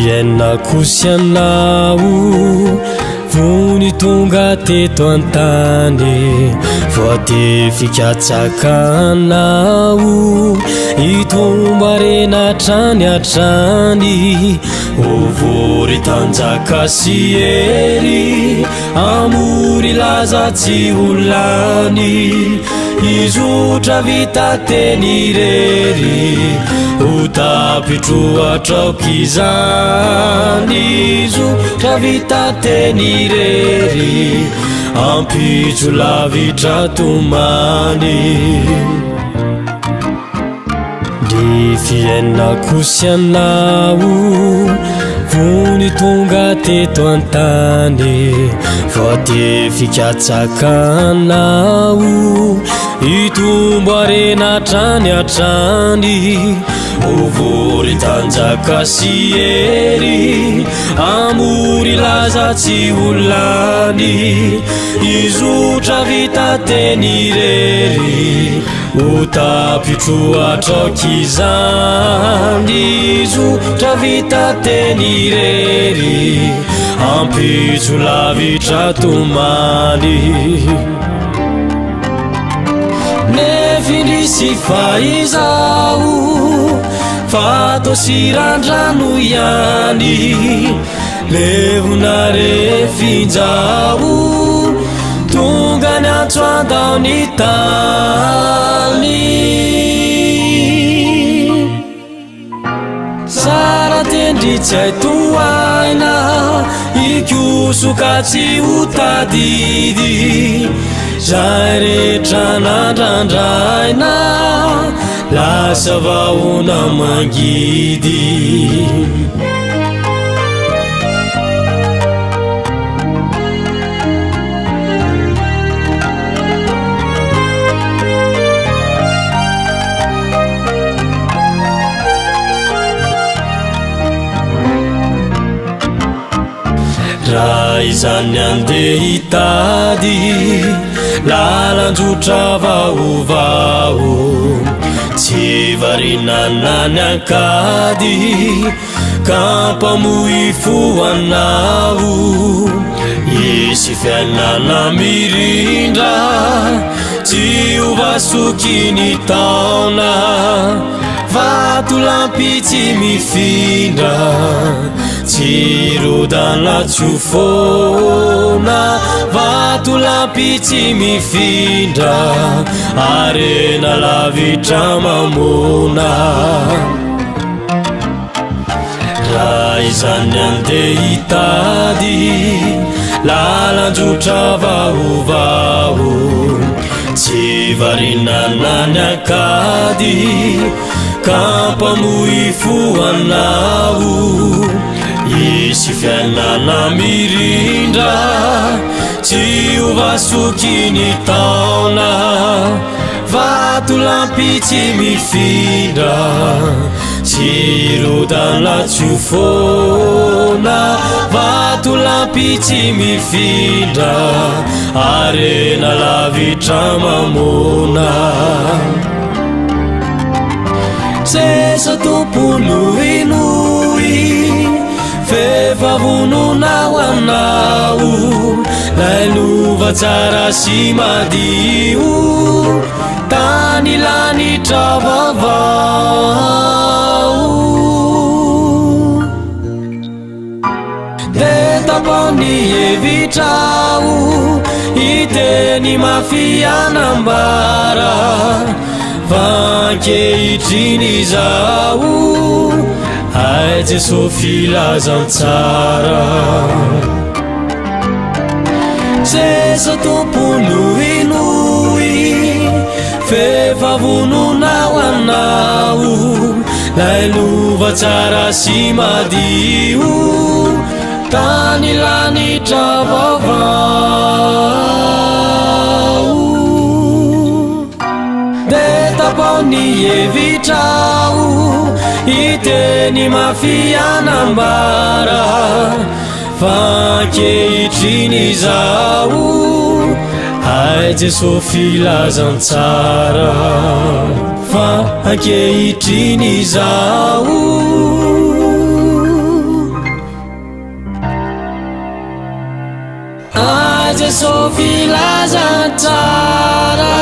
fiaina kosianao vony tonga teto antany voade fikatsakanao itomba rena trany atrany ovory tanjaka sy ery amory laza tsy olany izotra vita teny rery utapitro atraokizany izotra vita teny rery ampitso lavitra tomany ny fiaina kosianao vony tonga teto antany voade fikatsakanao itombo arena trany atrany ovory tanjaka sy ery amory laza tsy olany izotra vita teny rery utapitro atraokizany izotra vita teny rery ampitso lavitra tomany nefindrisy faizao fatosirandrano ihany levona refinjao tonga ny antso andao ny tany sara tendritsy aitoaina ikosoka tsy hotadidy zay rehetra nandrandraina lasa vahoana mangidy raha izany andeha hitady lalanjotra vaovao tsy varinanany ankady kampamoy foanao isy fiainana mirindra tsy hovasokiny taona vato lampy tsy mifindra tsy rodana tsy ufona vato lampy tsy mifindra arena lavitra mamona raha izany andeha hitady lalanjotra vaovao tsy varinanany ankady kampamoy foanao isy fiainana mirindra tsy hovasokiny taona vato lampy tsy mifindra tsy rodana tsy ufona vato lampy tsy mifindra arena lavitra mamona sesa tomponoinoy fefavononao anao lailova tsara sy madio tany lanitra vavao de tapany evitrao iteny mafianambara vankehitriny zao ai Jesu filazantsara sesa tomponoinoy fefavononao anao lailova tsara sy madio tany lanitra vavao de tapany evitrao iteny mafianambara vankehitriny zao ai Jesu filazantsara vankehitriny zao sofilazantsara